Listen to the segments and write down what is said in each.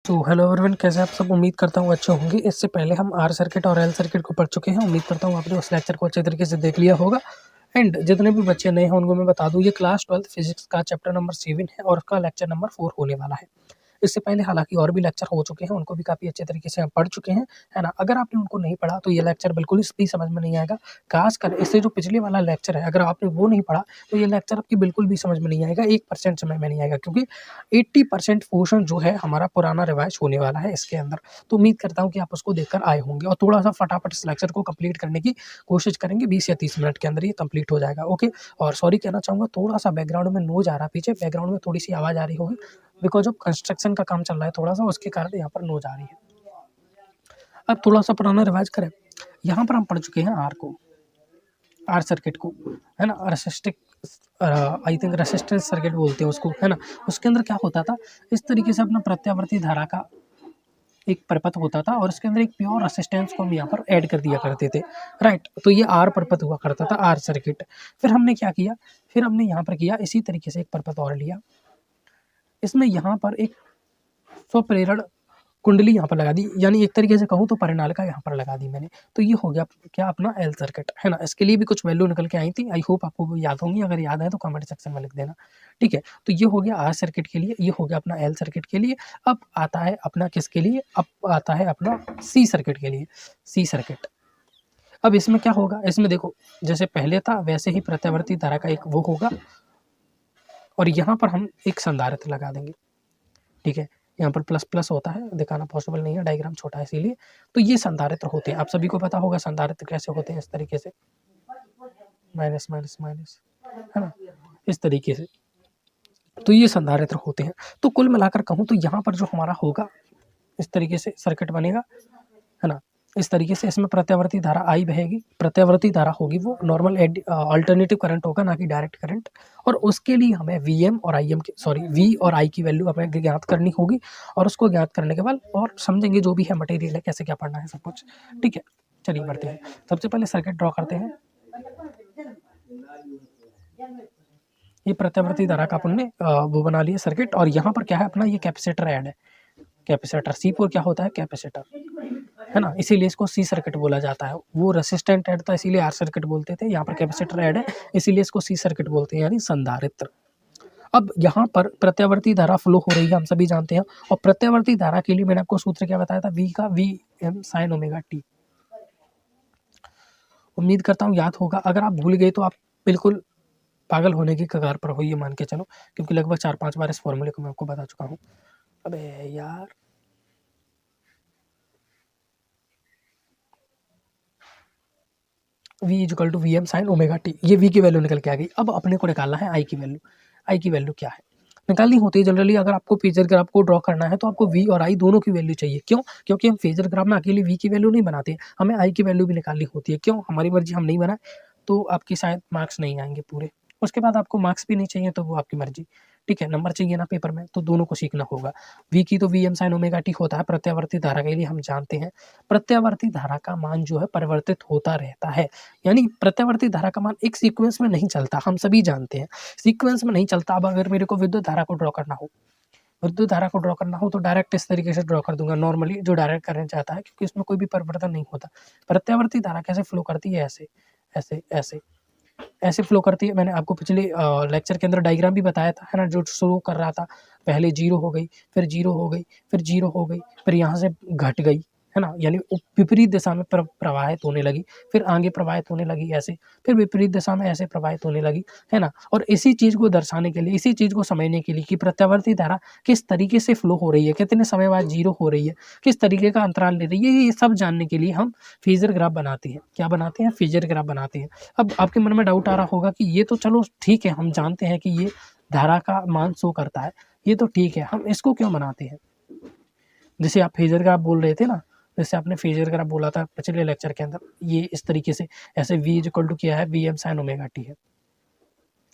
तो hello everyone, कैसे आप सब। उम्मीद करता हूँ अच्छे होंगे। इससे पहले हम आर सर्किट और एल सर्किट को पढ़ चुके हैं। उम्मीद करता हूँ आपने उस लेक्चर को अच्छे तरीके से देख लिया होगा। एंड जितने भी बच्चे नए हैं उनको मैं बता दूँ, ये क्लास 12 फिजिक्स का चैप्टर नंबर 7 है और उसका लेक्चर नंबर 4 होने वाला है। इससे पहले हालांकि और भी लेक्चर हो चुके हैं, उनको भी काफ़ी अच्छे तरीके से हम पढ़ चुके हैं, है ना। अगर आपने उनको नहीं पढ़ा तो ये लेक्चर बिल्कुल भी समझ में नहीं आएगा। खासकर इससे जो पिछले वाला लेक्चर है, अगर आपने वो नहीं पढ़ा तो ये लेक्चर आपकी बिल्कुल भी समझ में नहीं आएगा, 1% समय में नहीं आएगा, क्योंकि 80% पोर्शन जो है हमारा पुराना रिवाइज होने वाला है इसके अंदर। तो उम्मीद करता हूँ कि आप उसको देखकर आए होंगे और थोड़ा सा फटाफट इस लेक्चर को कंप्लीट करने की कोशिश करेंगे। 20 या 30 मिनट के अंदर ये कंप्लीट हो जाएगा। ओके। और सॉरी कहना चाहूँगा, थोड़ा सा बैकग्राउंड में नॉइज आ रहा है, पीछे बैकग्राउंड में थोड़ी सी आवाज़ आ रही होगी, बिकॉज ऑफ कंस्ट्रक्शन का काम चल रहा है थोड़ा सा, उसके कारण यहाँ पर नॉइज आ रही है। अब थोड़ा सा पुराना रिवाइज करें। यहाँ पर हम पढ़ चुके हैं आर को, आर सर्किट को, है ना। रेसिस्टिक आई थिंक रेसिस्टेंस सर्किट बोलते हैं उसको, है ना। उसके अंदर क्या होता था, इस तरीके से अपना प्रत्यावर्ती धारा का एक परपथ होता था और इसके अंदर एक प्योर रेसिस्टेंस को हम यहाँ पर ऐड कर दिया करते थे, राइट। तो ये आर परपथ हुआ करता था, आर सर्किट। फिर हमने क्या किया, फिर हमने यहाँ पर किया इसी तरीके से एक परपथ और लिया, इसमें यहाँ पर एक स्वप्रेरण कुंडली यहाँ पर लगा दी, यानी एक तरीके से कहूँ तो परिनालिका यहाँ पर लगा दी मैंने। तो ये हो गया क्या, अपना एल सर्किट, है ना। इसके लिए भी कुछ वैल्यू निकल के आई थी, आई होप आपको वो याद होंगी। अगर याद है तो कमेंट सेक्शन में लिख देना, ठीक है। तो ये हो गया आर सर्किट के लिए, ये हो गया अपना एल सर्किट के लिए। अब आता है अपना किसके लिए, अब आता है अपना सी सर्किट के लिए, सी सर्किट। अब इसमें क्या होगा, इसमें देखो जैसे पहले था वैसे ही प्रत्यावर्ती धारा का एक वो होगा और यहाँ पर हम एक संधारित्र लगा देंगे, ठीक है। यहाँ पर प्लस प्लस होता है, दिखाना पॉसिबल नहीं है, डायग्राम छोटा है इसीलिए। तो ये संधारित्र होते हैं, आप सभी को पता होगा संधारित्र कैसे होते हैं, इस तरीके से माइनस माइनस माइनस, है ना, इस तरीके से। तो ये संधारित्र होते हैं। तो कुल मिलाकर कहूँ तो यहाँ पर जो हमारा होगा इस तरीके से सर्किट बनेगा, है ना। इस तरीके से इसमें प्रत्यावर्ती धारा आई बहेगी, प्रत्यावर्ती धारा होगी वो नॉर्मल अल्टरनेटिव करंट होगा, ना कि डायरेक्ट करंट। और उसके लिए हमें वीएम और आईएम की वी और आई की वैल्यू हमें ज्ञात करनी होगी और उसको ज्ञात करने के बाद और समझेंगे जो भी है मटेरियल है, कैसे क्या पढ़ना है सब कुछ, ठीक है। चलिए बढ़ते हैं। सबसे पहले सर्किट ड्रॉ करते हैं। ये प्रत्यावर्ती धारा का अपन ने वो बना लिया सर्किट, और यहाँ पर क्या है अपना ये कैपेसिटर ऐड है, कैपेसिटर। C4 क्या होता है, कैपेसिटर, है ना। इसीलिए इसको सी सर्किट बोला जाता है। वो रेसिस्टेंट ऐड था इसीलिए आर सर्किट बोलते थे, यहाँ पर कैपेसिटर ऐड है इसीलिए इसको सी सर्किट बोलते हैं, यानी संधारित्र। अब यहाँ पर प्रत्यावर्ती धारा फ्लो हो रही है, हम सभी जानते हैं। और प्रत्यावर्ती धारा के लिए मैंने आपको सूत्र क्या बताया था, वी का VM sin ओमेगा टी। उम्मीद करता हूँ याद होगा, अगर आप भूल गए तो आप बिल्कुल पागल होने की कगार पर हो, ये मान के चलो, क्योंकि लगभग 4-5 बार इस फॉर्मूले को मैं आपको बता चुका हूँ। अबे यार, V equal to VM sin omega T, ये V की वैल्यू निकल के आ गई। अब अपने को निकालना है I की वैल्यू। I की वैल्यू क्या है निकालनी होती है जनरली, अगर आपको फेजर ग्राफ को ड्रॉ करना है तो आपको V और I दोनों की वैल्यू चाहिए। क्यों? क्योंकि हम फेजर ग्राफ में अकेले V की वैल्यू नहीं बनाते, हमें I की वैल्यू भी निकालनी होती है। क्यों? हमारी मर्जी हम नहीं बनाए तो आपके शायद मार्क्स नहीं आएंगे पूरे। उसके बाद आपको मार्क्स भी नहीं चाहिए तो वो आपकी मर्जी, ठीक है। नंबर चाहिए ना पेपर में, तो दोनों को सीखना होगा। V की तो VM sin ओमेगा टी होता है, प्रत्यावर्ती धारा के लिए हम जानते हैं प्रत्यावर्ती धारा का मान जो है परिवर्तित होता रहता है, यानी प्रत्यावर्ती धारा का मान एक सीक्वेंस में नहीं चलता, हम सभी जानते हैं सीक्वेंस में नहीं चलता। अब अगर मेरे को विद्युत धारा को ड्रॉ करना हो, विद्युत धारा को ड्रॉ करना हो तो डायरेक्ट इस तरीके से ड्रॉ कर दूंगा नॉर्मली, जो डायरेक्ट करंट जाता है, क्योंकि इसमें कोई भी परिवर्तन नहीं होता। प्रत्यावर्ती धारा कैसे फ्लो करती है, ऐसे ऐसे ऐसे ऐसे फ्लो करती है। मैंने आपको पिछले लेक्चर के अंदर डायग्राम भी बताया था, है ना, जो शुरू कर रहा था, पहले 0 हो गई, फिर 0 हो गई, फिर 0 हो गई, फिर यहाँ से घट गई, है ना, यानी विपरीत दिशा में प्रवाहित होने लगी, फिर आगे प्रवाहित होने लगी ऐसे, फिर विपरीत दिशा में ऐसे प्रवाहित होने लगी, है ना। और इसी चीज़ को दर्शाने के लिए, इसी चीज़ को समझने के लिए कि प्रत्यावर्ती धारा किस तरीके से फ्लो हो रही है, कितने समय बाद 0 हो रही है, किस तरीके का अंतराल ले रही है, ये सब जानने के लिए हम फेजर ग्राफ बनाते हैं। क्या बनाते हैं? फेजर ग्राफ बनाते हैं। अब आपके मन में डाउट आ रहा होगा कि ये तो चलो ठीक है, हम जानते हैं कि ये धारा का मान शो करता है, ये तो ठीक है, हम इसको क्यों बनाते हैं? जैसे आप फेजर ग्राफ बोल रहे थे ना, जैसे आपने फेजर ग्राफ बोला था पिछले लेक्चर के अंदर, ये इस तरीके से ऐसे V इक्वल टू क्या है, VM sin ओमेगा टी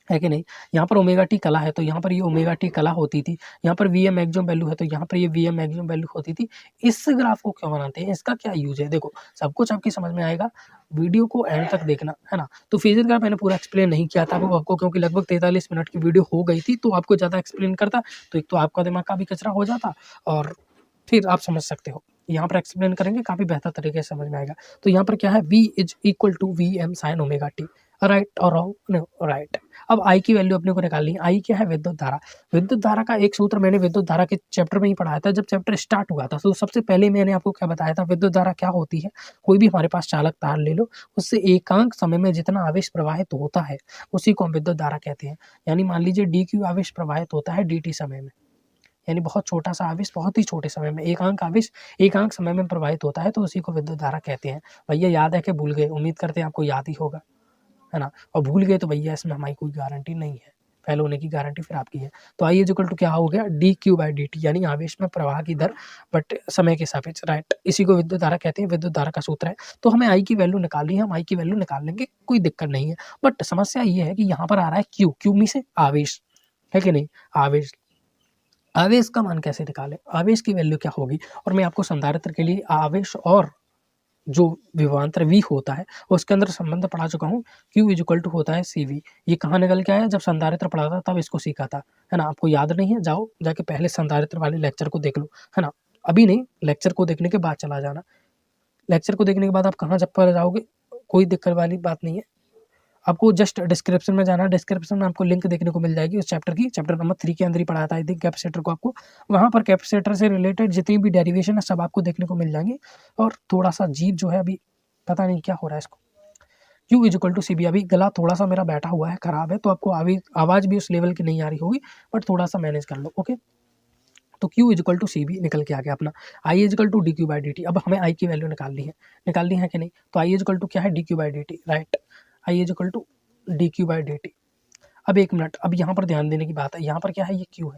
है कि नहीं। यहाँ पर ओमेगा टी कला है तो यहाँ पर ये ओमेगा टी कला होती थी, यहाँ पर VM मैक्सिमम वैल्यू है तो यहाँ पर ये VM मैक्सिमम वैल्यू होती थी। इस ग्राफ को क्यों बनाते हैं, इसका क्या यूज है, देखो सब कुछ आपकी समझ में आएगा, वीडियो को एंड तक देखना, है ना। तो फेजर ग्राफ मैंने पूरा एक्सप्लेन नहीं किया था आपको, क्योंकि लगभग 43 मिनट की वीडियो हो गई थी, तो आपको ज़्यादा एक्सप्लेन करता तो एक तो आपका दिमाग का भी कचरा हो जाता, और फिर आप समझ सकते हो। यहाँ पर एक्सप्लेन करेंगे, काफ़ी बेहतर तरीके से समझ में आएगा। तो यहाँ पर क्या है, v is equal to V M sine omega T, right और रॉन्ग? No, right. अब आई की वैल्यू अपने को निकालनी है। आई क्या है, विद्युत धारा। विद्युत धारा का एक सूत्र मैंने विद्युत धारा के चैप्टर में ही पढ़ाया था, जब चैप्टर स्टार्ट हुआ था। तो सबसे पहले मैंने आपको क्या बताया था, विद्युत धारा क्या होती है। कोई भी हमारे पास चालक तार ले लो, उससे एकांक समय में जितना आवेश प्रवाहित होता है उसी को हम विद्युत धारा कहते हैं। यानी मान लीजिए डी क्यू आवेश प्रवाहित होता है डी टी समय में, यानी बहुत छोटा सा आवेश बहुत ही छोटे समय में, एकांक आवेश एकांक समय में प्रवाहित होता है, तो उसी को विद्युत धारा कहते हैं। भैया याद है कि भूल गए? उम्मीद करते हैं आपको याद ही होगा, है ना। और भूल गए तो भैया इसमें हमारी कोई गारंटी नहीं है, फेल होने की गारंटी फिर आपकी है। तो आई इज इक्वल टू क्या हो गया, D Q by D T, यानी आवेश में प्रवाह की दर बट समय के सापेक्ष, राइट। इसी को विद्युत धारा कहते हैं, विद्युत धारा का सूत्र है। तो हमें आई की वैल्यू निकालनी है, हम आई की वैल्यू निकाल लेंगे, कोई दिक्कत नहीं है। बट समस्या ये है कि यहाँ पर आ रहा है क्यू, क्यू में से आवेश है कि नहीं, आवेश। आवेश का मान कैसे निकालें, आवेश की वैल्यू क्या होगी। और मैं आपको संधारित्र के लिए आवेश और जो विभवांतर V होता है उसके अंदर संबंध पढ़ा चुका हूँ। Q इज इक्वल टू होता है CV। ये कहाँ निकल के आया, जब संधारित्र पढ़ा था तब इसको सीखा था, है ना। आपको याद नहीं है, जाओ जाके पहले संधारित्र वाले लेक्चर को देख लो, है ना। अभी नहीं, लेक्चर को देखने के बाद चला जाना। लेक्चर को देखने के बाद आप कहाँ जब पर जाओगे, कोई दिक्कत वाली बात नहीं है। आपको जस्ट डिस्क्रिप्शन में जाना, डिस्क्रिप्शन में आपको लिंक देखने को मिल जाएगी उस चैप्टर की, चैप्टर नंबर 3 के अंदर ही पढ़ाया था आई थिंक कैपेसिटर को आपको। वहाँ पर कैपेसिटर से रिलेटेड जितनी भी डेरिवेशन है सब आपको देखने को मिल जाएंगे। और थोड़ा सा जीभ जो है अभी पता नहीं क्या हो रहा है इसको। Q is equal to C B. अभी गला थोड़ा सा मेरा बैठा हुआ है, खराब है, तो आपको आवाज़ भी उस लेवल की नहीं आ रही होगी, बट थोड़ा सा मैनेज कर लो, ओके। तो Q is equal to C B निकल के आ गया अपना। I is equal to D Q by D T. अब हमें आई की वैल्यू निकालनी है कि नहीं। तो आई इज इक्वल टू क्या है, D Q by D T, right. I is equal to D Q by D T. अब एक मिनट, अब यहाँ पर ध्यान देने की बात है, यहाँ पर क्या है, ये Q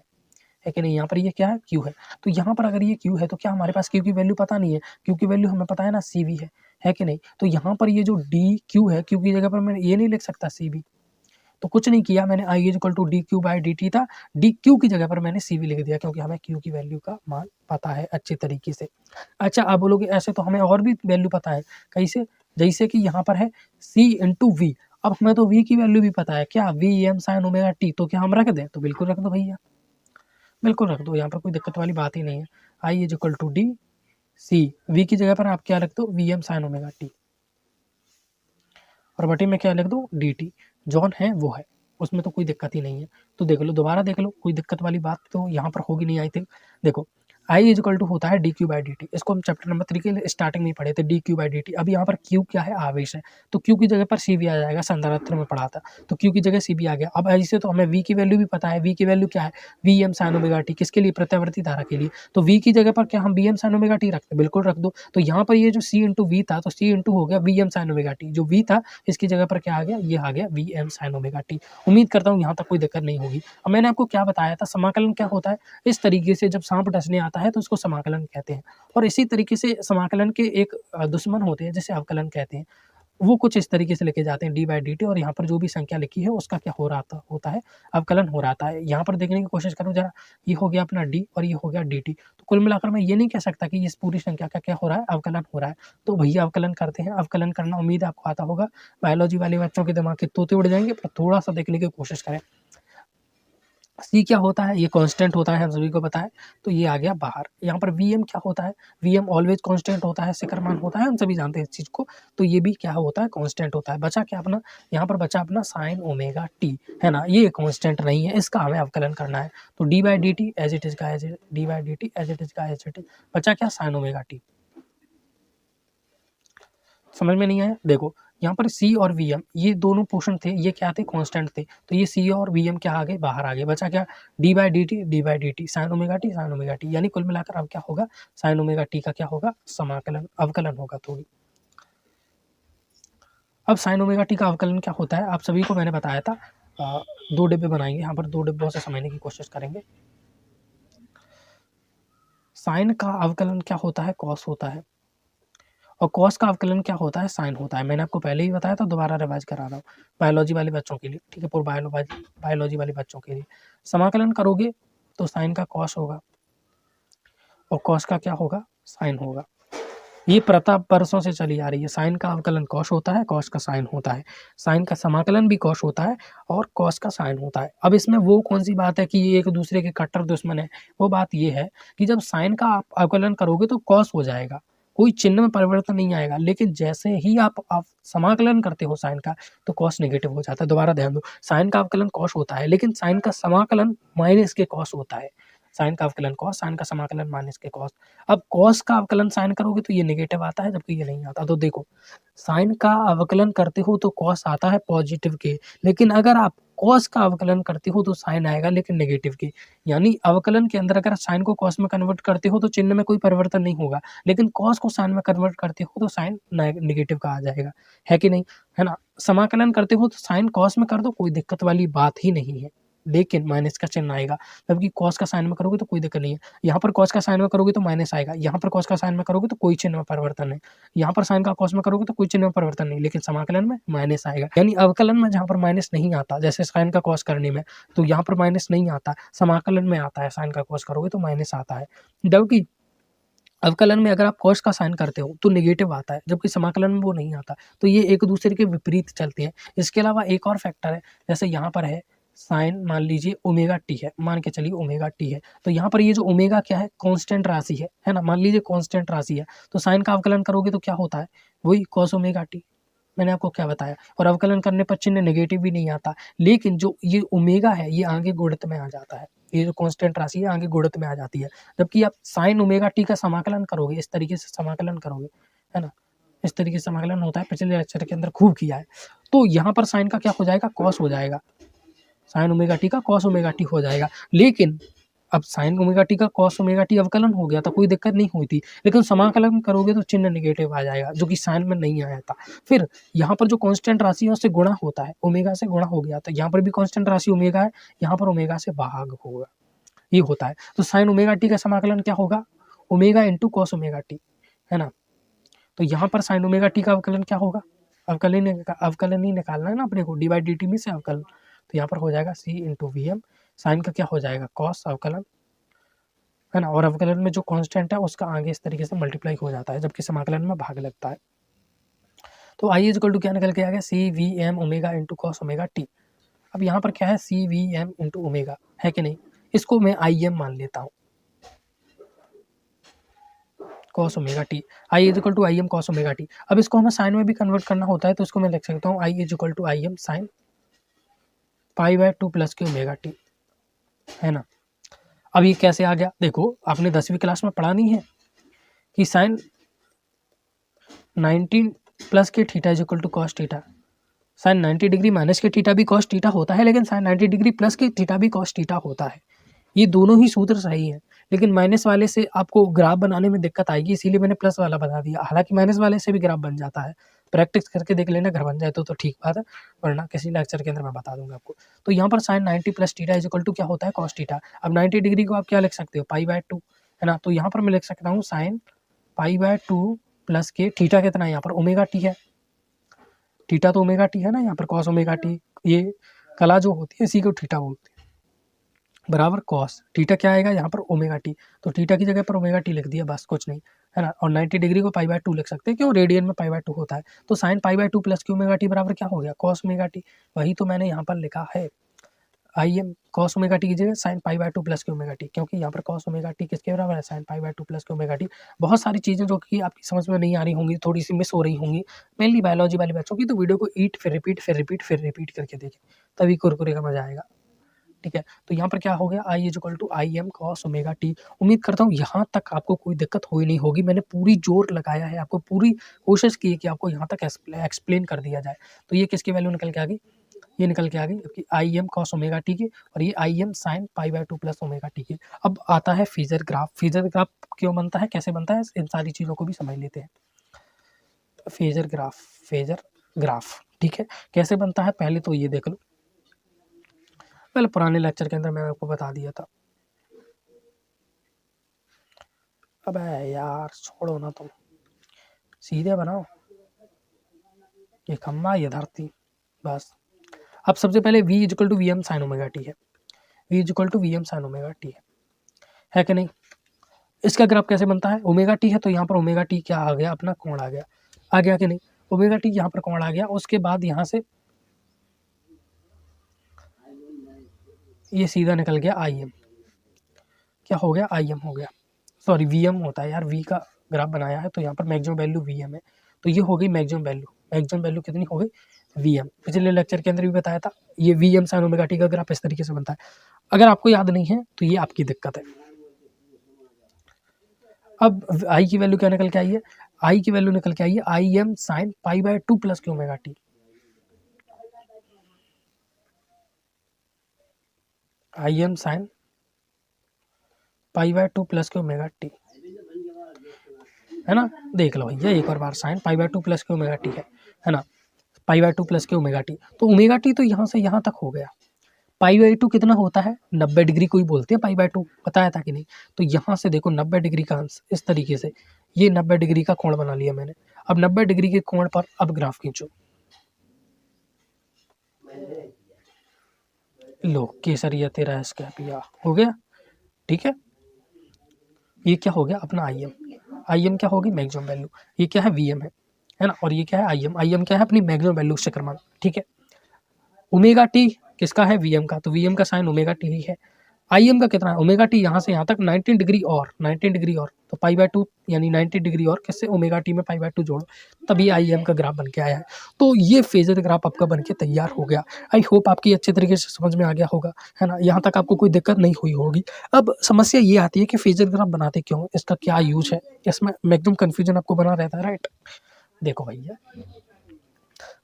है कि नहीं, यहाँ पर ये क्या है, Q है। तो यहाँ पर अगर ये Q है तो क्या हमारे पास Q की वैल्यू पता नहीं है, Q की वैल्यू हमें पता है ना, CV है कि नहीं। तो यहाँ पर ये जो डी क्यू है, Q की जगह पर मैं ये नहीं लिख सकता CV। तो कुछ नहीं किया मैंने, I is equal to D Q by D T था, डी क्यू की जगह पर मैंने CV लिख दिया, क्योंकि हमें Q की वैल्यू का मान पता है अच्छे तरीके से। अच्छा, आप बोलोगे ऐसे तो हमें और भी वैल्यू पता है, कैसे, जैसे कि यहाँ पर है C इंटू वी। अब हमें तो V की वैल्यू भी पता है, क्या, V M sine omega T. तो क्या हम रख दें, तो बिल्कुल रख दो भैया, बिल्कुल रख दो, यहाँ पर कोई दिक्कत वाली बात ही नहीं है। I is equal to D C, V की जगह पर आप क्या रख दो, V M sine omega T, और बटे में क्या लिख दो, डी टी। जॉन है वो है, उसमें तो कोई दिक्कत ही नहीं है। तो देख लो, दोबारा देख लो, कोई दिक्कत वाली बात तो यहाँ पर होगी नहीं आई थिंक। देखो, आई इज इक्वल टू होता है D Q by D T. इसको हम चैप्टर नंबर 3 के स्टार्टिंग में ही पढ़े थे, D Q by D T. अब यहाँ पर क्यू क्या है, आवेश है, तो क्यू की जगह पर सी भी आ जाएगा, संधारित्र में पढ़ा था, तो क्यू की जगह सी भी आ गया। अब ऐसे तो हमें वी की वैल्यू भी पता है, वी की वैल्यू क्या है, V M sine omega T, किसके लिए, प्रत्यावर्ती धारा के लिए। तो वी की जगह पर क्या हम V M sine omega T रखते, बिल्कुल रख दो। तो यहाँ पर ये जो सी इंटू वी था, तो सी इंटू हो गया V M sine omega T, जो वी था इसकी जगह पर क्या आ गया, ये आ गया V M sine omega T. उम्मीद करता हूँ यहाँ तक कोई दिक्कत नहीं होगी। अब मैंने आपको क्या बताया था, समाकलन क्या होता है, इस तरीके से जब सांप डसने आता है तो उसको समाकलन कहते हैं। और इसी तरीके से समाकलन के एक दुश्मन होते हैं जिसे अवकलन कहते हैं, वो कुछ इस तरीके से लेके जाते हैं डी बाई डी टी, और यहाँ पर जो भी संख्या लिखी है उसका क्या हो रहा था, होता है अवकलन हो रहा था। यहाँ पर देखने की कोशिश करो जरा, ये हो गया अपना डी और ये हो गया डी टी। तो कुल मिलाकर मैं ये नहीं कह सकता कि इस पूरी संख्या का क्या हो रहा है, अवकलन हो रहा है। तो भैया अवकलन करते हैं, अवकलन करना उम्मीद है आपको आता होगा। बायोलॉजी वाले बच्चों के दिमाग के तोते उड़ जाएंगे, पर थोड़ा सा देखने की कोशिश करें। सी क्या होता है, ये कांस्टेंट होता है, हम सभी को पता है, तो ये आ गया बाहर। यहाँ पर वी एम क्या होता है, वी एम ऑलवेज कांस्टेंट होता है, शिखर मान होता है, हम सभी जानते हैं इस चीज़ को। तो ये भी क्या होता है, कांस्टेंट होता है। बचा क्या अपना, यहाँ पर बचा अपना साइन ओमेगा टी, है ना, ये कांस्टेंट नहीं है, इसका हमें अवकलन करना है। तो d by D t as it is का as it, d by D t as it is का एज इट इज। बचा क्या, साइन ओमेगा टी। समझ में नहीं आया, देखो यहाँ पर सी और वी एम ये दोनों पोर्शन थे, ये क्या थे, कांस्टेंट थे, तो ये सी और वी एम क्या आ गए, बाहर आ गए। बचा क्या, D by D T, D by D T, sign omega T, sign omega T. यानी कुल मिलाकर अब क्या होगा, साइन ओमेगा टी का क्या होगा, समाकलन, अवकलन होगा थोड़ी। अब साइन ओमेगा टी का अवकलन क्या होता है, आप सभी को मैंने बताया था। दो डिब्बे बनाएंगे, यहाँ पर दो डिब्बों से समझने की कोशिश करेंगे। साइन का अवकलन क्या होता है, कॉस होता है, और कॉस का अवकलन क्या होता है, साइन होता है। मैंने आपको पहले ही बताया था, दोबारा रिवाइज करा रहा हूँ बायोलॉजी वाले बच्चों के लिए, ठीक है, पूर्व बायोलॉजी वाले बच्चों के लिए। समाकलन करोगे तो साइन का कॉस होगा और कॉस का क्या होगा, साइन होगा। ये प्रथा परसों से चली आ रही है। साइन का अवकलन कॉस होता है, कॉस का साइन होता है, साइन का समाकलन भी कॉस होता है और कॉस का साइन होता है। अब इसमें वो कौन सी बात है कि ये एक दूसरे के कट्टर दुश्मन है? वो बात ये है कि जब साइन का आप अवकलन करोगे तो कॉस हो जाएगा, कोई चिन्ह में परिवर्तन नहीं आएगा, लेकिन जैसे ही आप समाकलन करते हो साइन का तो कॉस नेगेटिव हो जाता है। दोबारा ध्यान दो, साइन का अवकलन कॉस होता है, लेकिन साइन का समाकलन माइनस के कॉस होता है। साइन का अवकलन कॉस, साइन का समाकलन माइनस के कॉस। अब कॉस का अवकलन साइन करोगे तो ये नेगेटिव आता है, जबकि ये नहीं आता। तो देखो, साइन का अवकलन करते हो तो कॉस आता है पॉजिटिव के, लेकिन अगर आप कॉस का अवकलन करते हो तो साइन आएगा लेकिन नेगेटिव के। यानी अवकलन के अंदर अगर साइन को कॉस में कन्वर्ट करते हो तो चिन्ह में कोई परिवर्तन नहीं होगा, लेकिन कॉस को साइन में कन्वर्ट करते हो तो साइन नेगेटिव का आ जाएगा, है कि नहीं? है ना? समाकलन करते हो तो साइन कॉस में कर दो, कोई दिक्कत वाली बात ही नहीं है, लेकिन माइनस का चिन्ह आएगा। जबकि कॉस का साइन में करोगे तो कोई दिक्कत नहीं है। यहाँ पर कॉस का साइन में करोगे तो माइनस आएगा, यहाँ पर कॉस का साइन में करोगे तो कोई चिन्ह में परिवर्तन नहीं, यहाँ पर साइन का कॉस में करोगे तो कोई चिन्ह में परिवर्तन नहीं, लेकिन समाकलन में माइनस आएगा। यानी अवकलन में जहाँ पर माइनस नहीं आता, जैसे साइन का कॉस करने में, तो यहाँ पर माइनस नहीं आता, समाकलन में आता है। साइन का कॉस करोगे तो माइनस आता है, जबकि अवकलन में अगर आप कॉस का साइन करते हो तो नेगेटिव आता है, जबकि समाकलन में वो नहीं आता। तो ये एक दूसरे के विपरीत चलते हैं। इसके अलावा एक और फैक्टर है, जैसे यहाँ पर है साइन, मान लीजिए ओमेगा टी है, मान के चलिए ओमेगा टी है, तो यहाँ पर ये जो ओमेगा क्या है, कांस्टेंट राशि है ना? मान लीजिए कांस्टेंट राशि है, तो साइन का अवकलन करोगे तो क्या होता है, वही कॉस ओमेगा टी। मैंने आपको क्या बताया, और अवकलन करने पर चिन्ह नेगेटिव भी नहीं आता, लेकिन जो ये ओमेगा है ये आगे गुणित में आ जाता है, ये जो कांस्टेंट राशि है आगे गुणित में आ जाती है। जबकि आप साइन ओमेगा टी का समाकलन करोगे, इस तरीके से समाकलन करोगे, है ना? इस तरीके से समाकलन होता है, पिछले लेक्चर के अंदर खूब किया है। तो यहाँ पर साइन का क्या हो जाएगा, कॉस हो जाएगा, साइन ओमेगा टी का कॉस ओमेगा टी हो जाएगा। लेकिन अब साइन ओमेगा टी का कॉस ओमेगा टी अवकलन हो गया था, कोई दिक्कत नहीं हुई थी, लेकिन समाकलन करोगे तो चिन्ह नेगेटिव आ जाएगा, जो कि साइन में नहीं आया था। फिर यहाँ पर जो कांस्टेंट राशि है उससे गुणा होता है, ओमेगा से गुणा हो गया, तो यहाँ पर भी कांस्टेंट राशि ओमेगा है, यहाँ पर ओमेगा से भाग होगा, ये होता है। तो साइन ओमेगा टी का समाकलन क्या होगा, omega into cos omega T, है ना? तो यहाँ पर साइन ओमेगा टी का अवकलन क्या होगा, अवकलन ही निकालना है ना अपने को, डी बाई डी टी में से अवकलन। तो यहाँ पर हो जाएगा सी इंटू वी एम, साइन का क्या हो जाएगा, कॉस अवकलन, है ना? और अवकलन में जो कांस्टेंट है उसका आगे इस तरीके से मल्टीप्लाई हो जाता है, जबकि समाकलन में भाग लगता है। तो आई इज इक्वल टू क्या निकल के आ गया, c v m omega into cos omega T. अब यहाँ पर क्या है, c v m into omega, है कि नहीं? इसको मैं आई एम मान लेता हूँ, cos omega T, I is equal to I am cos omega T. अब इसको हमें साइन में भी कन्वर्ट करना होता है, तो इसको मैं लिख सकता हूँ i is equal to I m sine pi by two plus k omega T, है ना? अब ये कैसे आ गया, देखो आपने 10वीं क्लास में पढ़ा नहीं है कि साइन 90 प्लस के theta is equal to cos theta, sine 90 degree minus के थीटा भी कॉस थीटा होता है, लेकिन साइन 90 डिग्री प्लस के थीटा भी कॉस थीटा होता है। ये दोनों ही सूत्र सही है, लेकिन माइनस वाले से आपको ग्राफ बनाने में दिक्कत आएगी, इसीलिए मैंने प्लस वाला बता दिया। हालांकि माइनस वाले से भी ग्राफ बन जाता है, प्रैक्टिस करके देख लेना, घर बन जाए तो ठीक बात है, वरना किसी लेक्चर के अंदर मैं बता दूंगा आपको। तो यहाँ पर sine 90 plus theta is equal to क्या होता है, कॉस थीटा। अब 90 डिग्री को आप क्या लिख सकते हो, पाई बाय 2, है ना? तो यहाँ पर मैं लिख सकता हूँ साइन पाई बाय 2 प्लस के थीटा कितना है, यहाँ पर ओमेगा टी है, थीटा तो ओमेगा टी है ना, यहाँ पर कॉस ओमेगा टी, ये कला जो होती है इसी को थीटा बोलते हैं, बराबर कॉस थीटा क्या आएगा यहाँ पर ओमेगा टी, तो थीटा की जगह पर ओमेगा टी लिख दिया, बस कुछ नहीं, है ना? और 90 डिग्री को पाई बाय 2 लिख सकते हैं, क्यों, रेडियन में पाई बाय 2 होता है। तो साइन पाई बाय 2 प्लस की ओमेगा टी बराबर क्या हो गया, कॉस ओमेगा टी। वही तो मैंने यहाँ पर लिखा है, i M cos omega T की जगह साइन पाई बाय 2 प्लस की ओमेगा टी, क्योंकि यहाँ पर कॉस ओमेगा टी किसके बराबर है, साइन पाई बाय 2 प्लस की ओमेगा टी। बहुत सारी चीज़ें जो कि आपकी समझ में नहीं आ रही होंगी, थोड़ी सी मिस हो रही होंगी, मेनली बायोलॉजी वाले बच्चों की, तो वीडियो को ईट फिर रिपीट फिर रिपीट फिर रिपीट करके देखें, तभी कुरकुरे का मजा आएगा, ठीक है? तो यहाँ पर क्या हो गया, i is equal to I am cos omega T. उम्मीद करता हूँ यहाँ तक आपको कोई दिक्कत हुई नहीं होगी, मैंने पूरी जोर लगाया है, आपको पूरी कोशिश की है कि आपको यहाँ तक एक्सप्लेन कर दिया जाए। तो ये किसकी वैल्यू निकल के आ गई, ये निकल के आ गई कि I am cos omega T के, और ये आई m sine pi by 2 plus omega T के। अब आता है फेजर ग्राफ। फेजर ग्राफ क्यों बनता है, कैसे बनता है, इन सारी चीज़ों को भी समझ लेते हैं। फेजर ग्राफ, ठीक है, कैसे बनता है पहले तो ये देख लो, पहले पुराने लेक्चर के अंदर मैंने आपको बता दिया था। अबे यार छोड़ो ना तुम, सीधे बनाओ, ये खम्बा ये धरती, बस। अब सबसे पहले v is equal to V M sine omega T है, v is equal to V M sine omega T है कि नहीं? इसका ग्राफ कैसे बनता है, ओमेगा टी है तो यहाँ पर ओमेगा टी क्या आ गया, अपना कोण आ गया कि नहीं, ओमेगा टी यहाँ पर कोण आ गया। उसके बाद यहाँ से ये सीधा निकल गया आई एम, क्या हो गया, आई एम हो गया, सॉरी वी एम होता है यार, वी का ग्राफ बनाया है तो यहाँ पर मैक्सिमम वैल्यू वी एम है, तो ये हो गई मैक्सिमम वैल्यू। मैक्सिमम वैल्यू कितनी हो गई, वी एम। पिछले लेक्चर के अंदर भी बताया था, ये V M sine omega T का ग्राफ इस तरीके से बनता है। अगर आपको याद नहीं है तो ये आपकी दिक्कत है। अब आई की वैल्यू क्या निकल के आई है, आई की वैल्यू निकल के आई है i m sine pi by 2 plus q omega T, i m sine pi by 2 plus q omega T, है ना। देख लो भैया एक और बार, sine pi by 2 plus q omega T है ना, pi by 2 plus q omega T. तो ओमेगा टी तो यहाँ से यहाँ तक हो गया। पाई बाई 2 कितना होता है, 90 डिग्री कोई बोलते हैं पाई बाय 2, बताया था कि नहीं। तो यहाँ से देखो 90 डिग्री का अंश इस तरीके से, ये 90 डिग्री का कोण बना लिया मैंने। अब 90 डिग्री के कोण पर अब ग्राफ खींचो, लो केसरिया तेरा स्कैपिया हो गया, ठीक है। ये क्या हो गया अपना आई एम, आई एम क्या होगी मैक्सिमम वैल्यू, ये क्या है वी एम है ना, और ये क्या है आई एम, आई एम क्या है अपनी मैक्सिमम वैल्यू शिखर मान, ठीक है। ओमेगा टी किसका है, वी एम का, तो वी एम का साइन ओमेगा टी ही है। आई एम का कितना है, ओमेगा टी यहाँ से यहाँ तक 19 डिग्री और 19 डिग्री और, तो पाई बाय 2 यानी 90 डिग्री और किससे, ओमेगा टी में पाई बाय 2 जोड़ो, तभी आई एम का ग्राफ बन के आया है। तो ये फेजर ग्राफ आपका बन के तैयार हो गया। आई होप आपकी अच्छे तरीके से समझ में आ गया होगा, है ना, यहाँ तक आपको कोई दिक्कत नहीं हुई होगी। अब समस्या ये आती है कि फेजर ग्राफ बनाते क्यों, इसका क्या यूज है, इसमें मैक्सिमम कन्फ्यूजन आपको बना रहता है, राइट। देखो भैया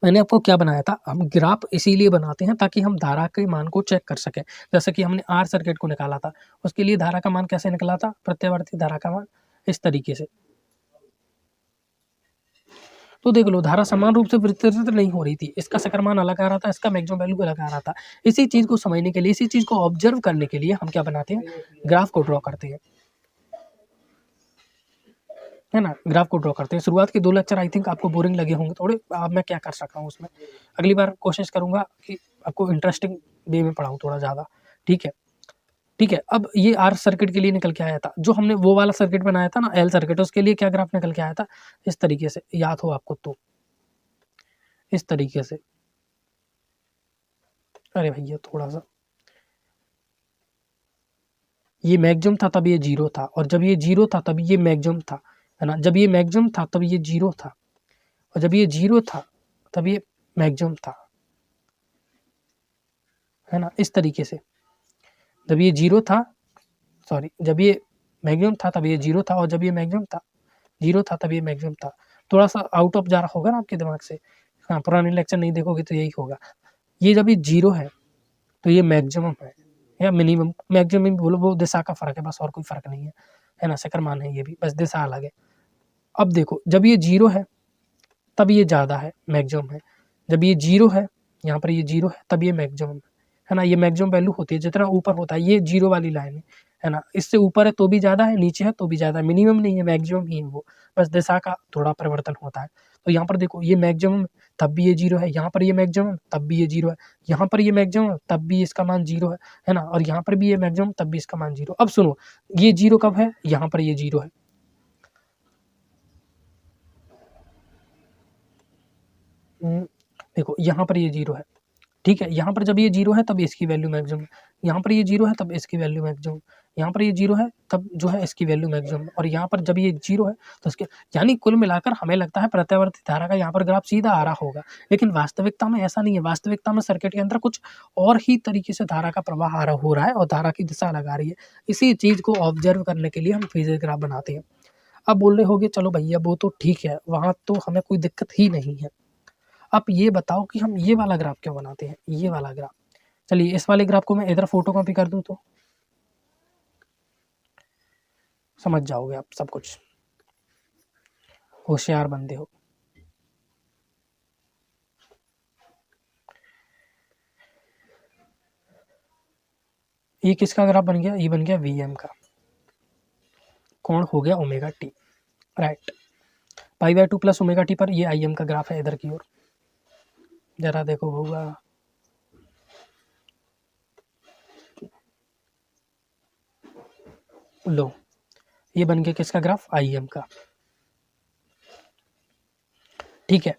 मैंने आपको क्या बनाया था, हम ग्राफ इसीलिए बनाते हैं ताकि हम धारा के मान को चेक कर सकें। जैसे कि हमने आर सर्किट को निकाला था, उसके लिए धारा का मान कैसे निकला था, प्रत्यावर्ती धारा का मान इस तरीके से। तो देख लो धारा समान रूप से वितरित नहीं हो रही थी, इसका शिखर मान अलग आ रहा था, इसका मैक्सिमम वैल्यू अलग आ रहा था। इसी चीज को समझने के लिए, इसी चीज को ऑब्जर्व करने के लिए हम क्या बनाते हैं, ग्राफ को ड्रॉ करते हैं, है ना, ग्राफ को ड्रॉ करते हैं। शुरुआत के 2 लेक्चर आई थिंक आपको बोरिंग लगे होंगे थोड़े, अब मैं क्या कर सकता हूँ उसमें, अगली बार कोशिश करूंगा कि आपको इंटरेस्टिंग वे में पढ़ाऊँ थोड़ा ज़्यादा, ठीक है। ठीक है, अब ये आर सर्किट के लिए निकल के आया था, जो हमने वो वाला सर्किट बनाया था ना एल सर्किट, उसके लिए क्या ग्राफ निकल के आया था, इस तरीके से, याद हो आपको तो, इस तरीके से। अरे भैया थोड़ा सा, ये मैक्सिमम था तब ये जीरो था, और जब ये जीरो था तब ये मैक्सिमम था, है ना, जब ये मैक्सिमम था तब ये जीरो था, और जब ये जीरो था तब ये मैक्सिमम था, है ना, इस तरीके से। जब ये जीरो था, सॉरी, जब ये मैक्सिमम था तब ये जीरो था, और जब ये मैक्सिमम था, जीरो था तब ये मैक्सिमम था। थोड़ा सा आउट ऑफ जा रहा होगा ना आपके दिमाग से, हाँ पुराने लेक्चर नहीं देखोगे तो यही होगा। ये जब ये जीरो है तो ये मैक्सिमम है या मिनिमम, मैक्सिमम बोलो, वो दिशा का फर्क है बस, और कोई फर्क नहीं है ना, शिखर मान है ये भी, बस दिशा अलग है। अब देखो जब ये जीरो है तब ये ज़्यादा है, मैक्सिमम है। जब ये जीरो है, यहाँ पर ये जीरो है, तब ये मैक्सिमम है ना, ये मैक्सिमम वैल्यू होती है जितना ऊपर होता है, ये जीरो वाली लाइन है ना, इससे ऊपर है तो भी ज़्यादा है, नीचे है तो भी ज़्यादा है, मिनिमम नहीं है, मैक्सिमम ही है वो, बस दिशा का थोड़ा परिवर्तन होता है। तो यहाँ पर देखो ये मैक्सिमम तब भी ये जीरो है, यहाँ पर ये मैक्सिमम तब भी ये जीरो है, यहाँ पर ये मैक्सिमम तब भी इसका मान जीरो है ना, और यहाँ पर भी ये मैक्सिमम तब भी इसका मान जीरो। अब सुनो, ये जीरो कब है, यहाँ पर ये जीरो है, देखो यहाँ पर ये जीरो है, ठीक है, यहाँ पर जब ये जीरो है तब इसकी वैल्यू मैक्सिमम, यहाँ पर ये जीरो है तब इसकी वैल्यू मैक्सिमम, यहाँ पर ये जीरो है तब जो है इसकी वैल्यू मैक्सिमम, और यहाँ पर जब ये जीरो है तो इसके, यानी कुल मिलाकर हमें लगता है प्रत्यावर्ती धारा का यहाँ पर ग्राफ सीधा आ रहा होगा, लेकिन वास्तविकता में ऐसा नहीं है। वास्तविकता में सर्किट के अंदर कुछ और ही तरीके से धारा का प्रवाह आ रहा हो रहा है, और धारा की दिशा अलग आ रही है। इसी चीज को ऑब्जर्व करने के लिए हम फेजर ग्राफ बनाते हैं। अब बोल रहे होगे चलो भैया वो तो ठीक है, वहां तो हमें कोई दिक्कत ही नहीं है, आप ये बताओ कि हम ये वाला ग्राफ क्यों बनाते हैं, ये वाला ग्राफ। चलिए इस वाले ग्राफ को मैं इधर फोटो कॉपी कर दूं तो समझ जाओगे आप सब कुछ, होशियार बंदे हो। ये किसका ग्राफ बन गया, ये बन गया वी एम का, कोण हो गया omega T, right. Pi by 2 plus omega T पर ये आई एम का ग्राफ है इधर की ओर, जरा देखो होगा, लो ये बन गया किसका ग्राफ, IM का। ठीक है,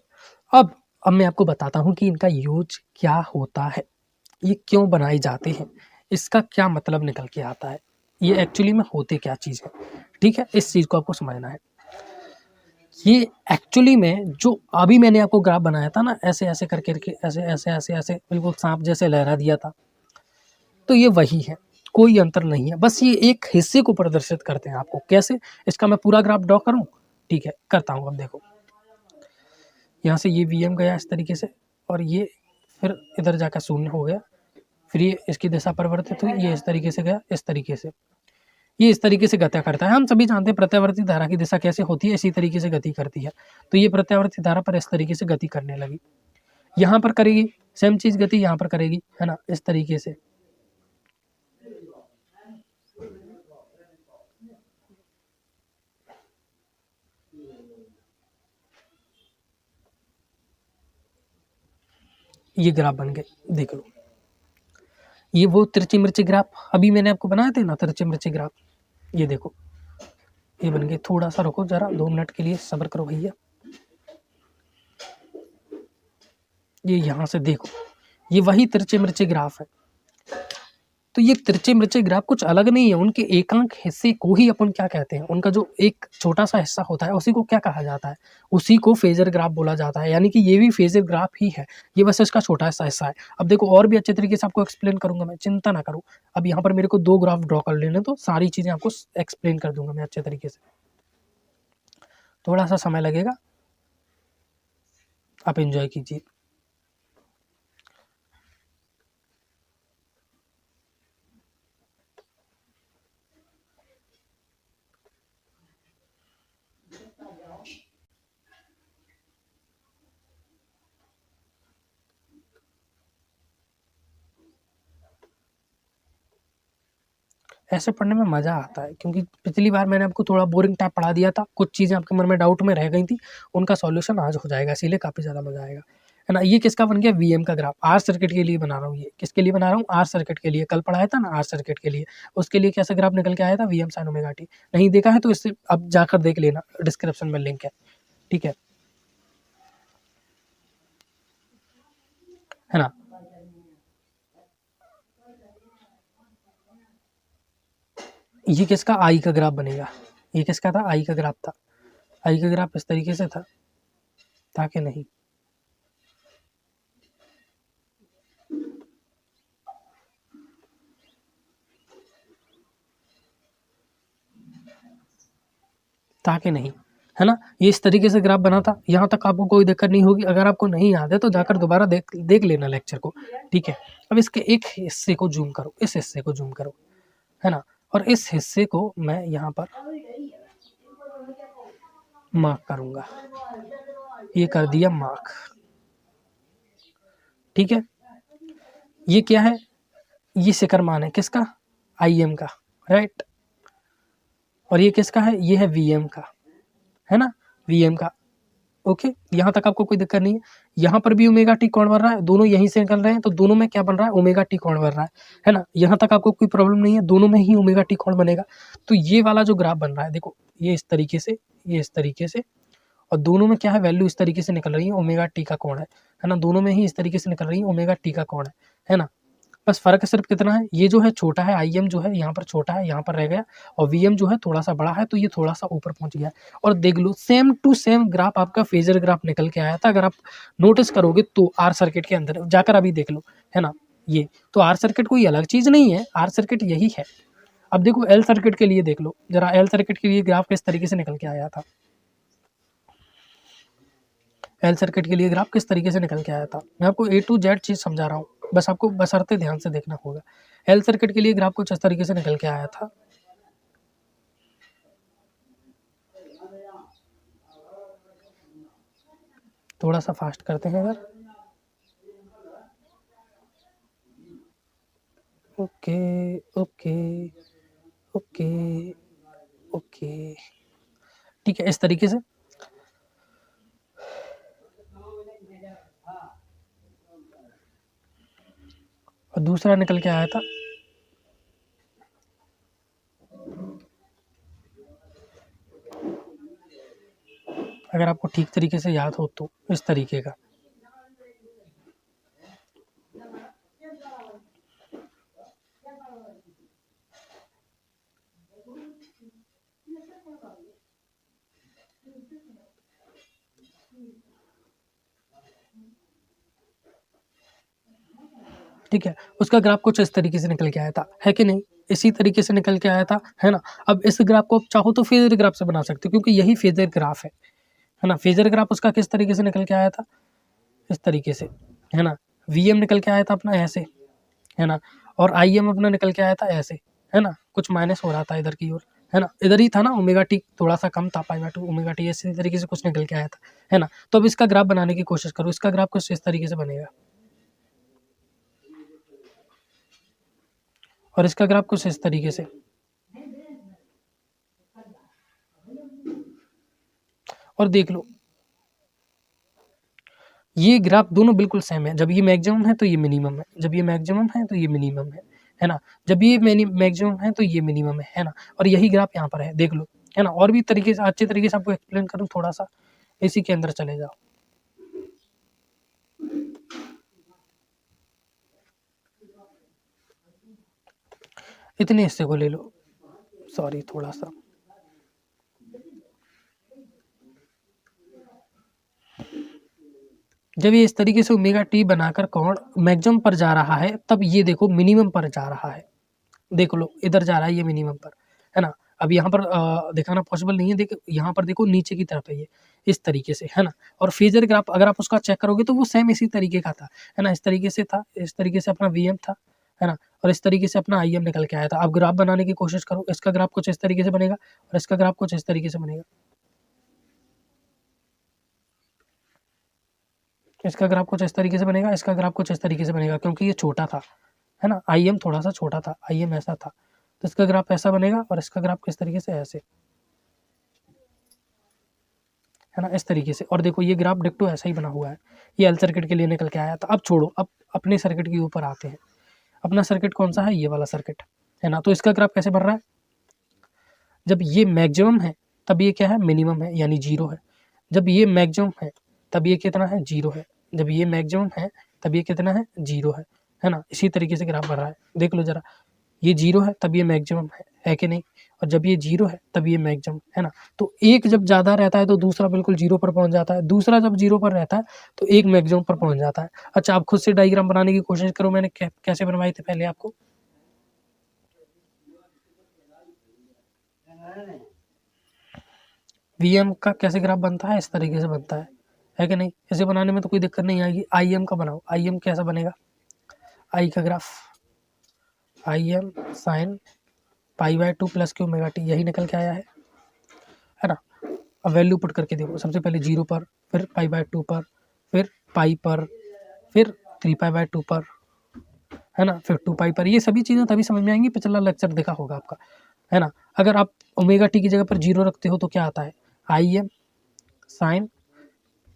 अब मैं आपको बताता हूँ कि इनका यूज क्या होता है, ये क्यों बनाए जाते हैं, इसका क्या मतलब निकल के आता है, ये एक्चुअली में होते क्या चीज़ है। ठीक है, इस चीज़ को आपको समझना है। ये एक्चुअली में जो अभी मैंने आपको ग्राफ बनाया था ना, ऐसे ऐसे करके ऐसे ऐसे ऐसे ऐसे बिल्कुल सांप जैसे लहरा दिया था, तो ये वही है, कोई अंतर नहीं है, बस ये एक हिस्से को प्रदर्शित करते हैं आपको। कैसे, इसका मैं पूरा ग्राफ ड्रॉ करूं? ठीक है, करता हूं। अब देखो, यहाँ से ये VM गया इस तरीके से, और ये फिर इधर जाकर शून्य हो गया, फिर ये इसकी दिशा परिवर्तित हुई, ये इस तरीके से गया, इस तरीके से, ये इस तरीके से गति करता है। हम सभी जानते हैं प्रत्यावर्ती धारा की दिशा कैसे होती है, इसी तरीके से गति करती है। तो ये प्रत्यावर्ती धारा पर इस तरीके से गति करने लगी, यहाँ पर करेगी सेम चीज गति, यहाँ पर करेगी, है ना, इस तरीके से। ये ग्राफ बन गए, देख लो, ये वो तिरछी मिर्ची ग्राफ अभी मैंने आपको बनाए थे ना, तिरछी मिर्ची ग्राफ, ये देखो, ये बन गए। थोड़ा सा रुको जरा, 2 मिनट के लिए सब्र करो भैया। ये यहाँ से देखो, ये वही तिरछे मिर्ची ग्राफ है। तो ये तिरछे मिर्चे ग्राफ कुछ अलग नहीं है, उनके एकांक हिस्से को ही अपन क्या कहते हैं, उनका जो एक छोटा सा हिस्सा होता है उसी को क्या कहा जाता है, उसी को फेजर ग्राफ बोला जाता है। यानी कि ये भी फेजर ग्राफ ही है, ये बस इसका छोटा सा हिस्सा है। अब देखो, और भी अच्छे तरीके से आपको एक्सप्लेन करूंगा मैं, चिंता ना करो। अब यहाँ पर मेरे को 2 ग्राफ ड्रॉ कर लेने, तो सारी चीजें आपको एक्सप्लेन कर दूंगा मैं अच्छे तरीके से। थोड़ा सा समय लगेगा, आप एंजॉय कीजिए। ऐसे पढ़ने में मज़ा आता है, क्योंकि पिछली बार मैंने आपको थोड़ा बोरिंग टाइप पढ़ा दिया था, कुछ चीज़ें आपके मन में डाउट में रह गई थी, उनका सॉल्यूशन आज हो जाएगा, इसीलिए काफ़ी ज़्यादा मज़ा आएगा, है ना। ये किसका बन गया, VM का ग्राफ, आर सर्किट के लिए बना रहा हूँ। ये किसके लिए बना रहा हूँ, आर सर्किट के लिए। कल पढ़ाया था ना आर सर्किट के लिए, उसके लिए कैसा ग्राफ निकल के आया था, VM sin ओमेगा t। नहीं देखा है तो इससे अब जाकर देख लेना, डिस्क्रिप्शन में लिंक है, ठीक है ना। ये किसका, आई का ग्राफ बनेगा, ये किसका था, आई का ग्राफ था। आई का ग्राफ इस तरीके से था कि नहीं, था कि नहीं, है ना। ये इस तरीके से ग्राफ बना था, यहाँ तक आपको कोई दिक्कत नहीं होगी। अगर आपको नहीं याद है तो जाकर दोबारा देख लेना लेक्चर को, ठीक है। अब इसके एक हिस्से को जूम करो, इस हिस्से को जूम करो, है ना, और इस हिस्से को मैं यहाँ पर मार्क करूंगा, ये कर दिया मार्क, ठीक है। ये क्या है, ये शिखर मान है किसका, IM का, राइट। और ये किसका है, ये है VM का, है ना, VM का। ओके, यहाँ तक आपको कोई दिक्कत नहीं है। यहाँ पर भी ओमेगा टी कौन बन रहा है, दोनों यहीं से निकल रहे हैं, तो दोनों में क्या बन रहा है, ओमेगा टी कौन बन रहा है ना। यहाँ तक आपको कोई प्रॉब्लम नहीं है, दोनों में ही ओमेगा टी कौन बनेगा। तो ये वाला जो ग्राफ बन रहा है, देखो, ये इस तरीके से, ये इस तरीके से, और दोनों में क्या है, वैल्यू इस तरीके से निकल रही है, ओमेगा टी का कौन है ना, दोनों में ही इस तरीके से निकल रही है, ओमेगा टी का कौन है ना। बस फर्क सिर्फ कितना है, ये जो है छोटा है, IM जो है यहाँ पर छोटा है, यहाँ पर रह गया, और VM जो है थोड़ा सा बड़ा है, तो ये थोड़ा सा ऊपर पहुंच गया। और देख लो, सेम टू सेम ग्राफ आपका फेजर ग्राफ निकल के आया था। अगर आप नोटिस करोगे तो आर सर्किट के अंदर जाकर अभी देख लो, है ना। ये तो आर सर्किट कोई अलग चीज नहीं है, आर सर्किट यही है। अब देखो, एल सर्किट के लिए देख लो जरा, एल सर्किट के लिए ग्राफ किस तरीके से निकल के आया था, एल सर्किट के लिए ग्राफ किस तरीके से निकल के आया था। मैं आपको A to Z चीज समझा रहा हूँ, बस आपको बशर्ते ध्यान से देखना होगा। एल सर्किट के लिए ग्राफ कुछ इस तरीके से निकल के आया था। थोड़ा सा फास्ट करते हैं अगर, ओके ओके ओके ओके, ठीक है, इस तरीके से। और दूसरा निकल के आया था, अगर आपको ठीक तरीके से याद हो तो इस तरीके का। ठीक है, उसका ग्राफ कुछ इस तरीके से निकल के आया था, है कि नहीं? इसी तरीके से निकल के आया था, है ना? अब इस ग्राफ को आप चाहो तो फेज़र ग्राफ से बना सकते हो, क्योंकि यही फेज़र ग्राफ है ना? फेज़र ग्राफ उसका किस तरीके से निकल के आया था? इस तरीके से, है ना? वीएम निकल के आया था अपना ऐसे, है ना? और आईएम अपना निकल के आया था ऐसे, है ना? कुछ माइनस हो रहा था इधर की ओर, है ना? इधर ही था ना, ओमेगा टी थोड़ा-सा कम था, पाई/2 ओमेगा टी इसी तरीके से कुछ निकल के आया था, है ना? तो अब इसका ग्राफ बनाने की कोशिश करो, इसका ग्राफ कुछ इस तरीके से बनेगा। और इसका ग्राफ कुछ इस तरीके से। और देख लो, ये ग्राफ दोनों बिल्कुल सेम है। जब ये मैक्सिमम है तो ये मिनिमम है, जब ये मैक्सिमम है तो ये मिनिमम है ना? जब ये मैक्सिमम है तो ये मिनिमम है ना? और यही ग्राफ यहाँ पर है, देख लो, है ना? और भी तरीके से अच्छे तरीके से आपको एक्सप्लेन करूँ थोड़ा-सा, इसी के अंदर चले जाओ। इतने हिस्से को ले लो, सॉरी थोड़ा-सा। जब ये इस तरीके से ओमेगा टी बनाकर कोण मैक्सिमम पर जा रहा है, तब ये देखो मिनिमम पर जा रहा है। देख लो, इधर जा रहा है ये मिनिमम पर, है ना? अब यहाँ पर दिखाना पॉसिबल नहीं है, देख यहाँ पर देखो नीचे की तरफ है ये, इस तरीके से, है ना? और फेज़र ग्राफ अगर आप उसका चेक करोगे तो वो सेम इसी तरीके का था, है ना? इस तरीके से था, इस तरीके से अपना वीएम था, है ना? और इस तरीके से अपना आईएम निकल के आया था। अब ग्राफ बनाने की कोशिश करो, इसका ग्राफ कुछ इस तरीके से बनेगा और इसका ग्राफ कुछ इस तरीके से बनेगा। इसका ग्राफ कुछ इस तरीके से बनेगा, इसका ग्राफ कुछ इस तरीके से बनेगा, क्योंकि ये छोटा था, है ना? आईएम थोड़ा-सा छोटा था, आईएम ऐसा था, तो इसका ग्राफ ऐसा बनेगा और इसका ग्राफ किस तरीके से ऐसे, है ना? इस तरीके से। और देखो ये ग्राफ डिक्टो ऐसा ही बना हुआ है, ये एल सर्किट के लिए निकल के आया था। अब छोड़ो, अब अपने सर्किट के ऊपर आते हैं। अपना सर्किट कौन-सा है? ये वाला सर्किट, है ना? तो इसका ग्राफ कैसे बन रहा है? जब ये मैक्सिमम है, तब ये क्या है? मिनिमम है, यानी 0 है। जब ये मैक्सिमम है, तब ये कितना है? 0 है। जब ये मैक्सिमम है, तब ये कितना है? 0 है ना? इसी तरीके से ग्राफ बन रहा है, देख लो ज़रा। ये 0 है, तब ये मैक्सिमम है कि नहीं? और जब ये 0 है, तब ये मैक्सिमम, है ना? तो एक जब ज़्यादा रहता है, तो दूसरा बिल्कुल 0 पर पहुँच जाता है। दूसरा जब 0 पर रहता है, तो एक मैक्सिमम पर पहुँच जाता है। अच्छा, आप खुद से डायग्राम बनाने की कोशिश करो, मैंने कैसे बनवाए थे पहले आपको। वीएम का कैसे ग्राफ बनता है? इस तरीके से बनता है कि नहीं? इसे बनाने में तो कोई दिक्कत नहीं आएगी। आईएम का बनाओ, आईएम कैसा बनेगा? आई का graph, i m sine pi plus q omega t, यही निकल के आया है ना? अब वैल्यू पुट करके देखो, सबसे पहले 0 पर, फिर पाई/2 पर, फिर पाई पर, फिर 3 पाई/2 पर, है ना? फिर 2 पाई पर। ये सभी चीज़ें तभी समझ में आएंगी, पिछला लेक्चर देखा होगा आपका, है ना? अगर आप ओमेगा टी की जगह पर 0 रखते हो तो क्या आता है? आईएम साइन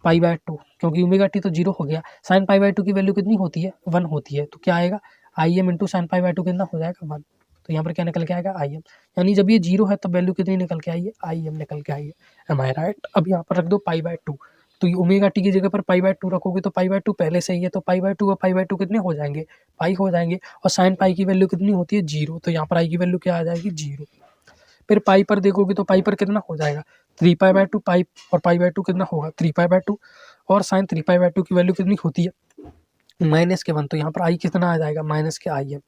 पाई/2, क्योंकि ओमेगा टी तो 0 हो गया। साइन पाई/2 की वैल्यू कितनी होती है? 1 होती है, तो क्या आएगा? आईएम इंटू साइन पाई/2 कितना हो जाएगा? 1। तो यहाँ पर क्या निकल के आएगा? आईएम। यानी जब ये 0 है तब वैल्यू कितनी निकल के आई है? आईएम निकल के आई है। एम आई राइट? अब यहाँ पर रख दो पाई/2, तो ये ओमेगा टी की जगह पर पाई/2 रखोगे तो पाई/2 पहले से ही है, तो पाई/2 और पाई/2 कितने हो जाएंगे? पाई हो जाएंगे। और साइन पाई की वैल्यू कितनी होती है? 0, तो यहाँ पर आई की वैल्यू क्या आ जाएगी? 0। फिर पाई पर देखोगे तो पाई पर कितना हो जाएगा? 3 पाई/2, पाई और पाई/2 कितना होगा? 3 पाई/2। और साइन 3 पाई/2 की वैल्यू कितनी होती है? -1, तो यहाँ पर आई कितना आ जाएगा? माइनस के आईएम,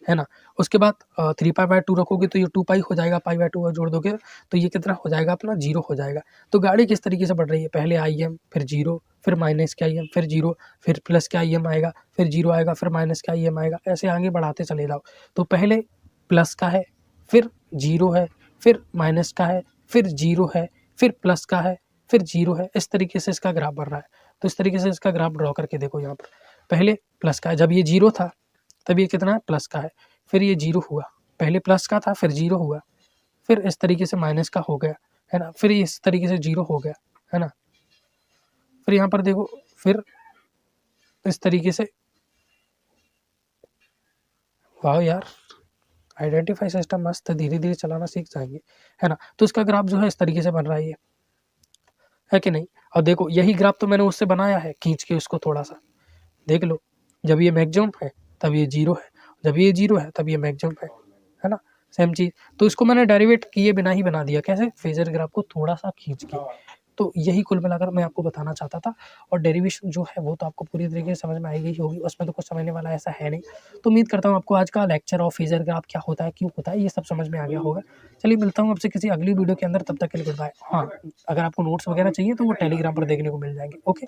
है ना? उसके बाद 3 पाई/2 रखोगे तो ये 2 पाई हो जाएगा, पाई/2 और जोड़ दोगे तो ये कितना हो जाएगा? अपना 0 हो जाएगा। तो गाड़ी किस तरीके से बढ़ रही है? पहले आईएम, फिर 0, फिर माइनस के आईएम, फिर 0, फिर प्लस के आईएम आएगा, फिर 0 आएगा, फिर माइनस के आईएम आएगा, ऐसे आगे बढ़ाते चले जाओ। तो पहले प्लस का है, फिर 0 है, फिर माइनस का है, फिर 0 है, फिर प्लस का है, फिर 0 है। इस तरीके से इसका ग्राफ बढ़ रहा है। तो इस तरीके से इसका ग्राफ ड्रॉ करके देखो यहाँ पर। पहले प्लस का है, जब ये 0 था तब ये कितना है? प्लस का है। फिर ये 0 हुआ, पहले प्लस का था, फिर 0 हुआ, फिर इस तरीके से माइनस का हो गया, है ना? फिर इस तरीके से 0 हो गया, है ना? फिर यहाँ पर देखो, फिर इस तरीके से, वाह यार, आइडेंटिफाई सिस्टम मस्त, धीरे धीरे चलाना सीख जाएंगे, है ना? तो इसका ग्राफ जो है इस तरीके से बन रहा है ये, है कि नहीं। और देखो यही ग्राफ तो मैंने उससे बनाया है खींच के उसको थोड़ा सा देख लो, जब ये मैक्सिमम है तब ये जीरो है, जब ये जीरो है तब ये मैक्सिमम है ना, सेम चीज़। तो इसको मैंने डेरिवेट किए बिना ही बना दिया, कैसे, फेजर ग्राफ को थोड़ा सा खींच के। तो यही कुल मिलाकर मैं आपको बताना चाहता था। और डेरिवेशन जो है वो तो आपको पूरी तरीके से समझ में आई गई होगी, उसमें तो कुछ समझने वाला ऐसा है नहीं। तो उम्मीद करता हूँ आपको आज का लेक्चर ऑफ फेजर ग्राफ क्या होता है, क्यों होता है, ये सब समझ में आ गया होगा। चलिए मिलता हूँ आपसे किसी अगली वीडियो के अंदर, तब तक के लिए गुड बाय। हाँ, अगर आपको नोट्स वगैरह चाहिए तो वो टेलीग्राम पर देखने को मिल जाएंगे। ओके।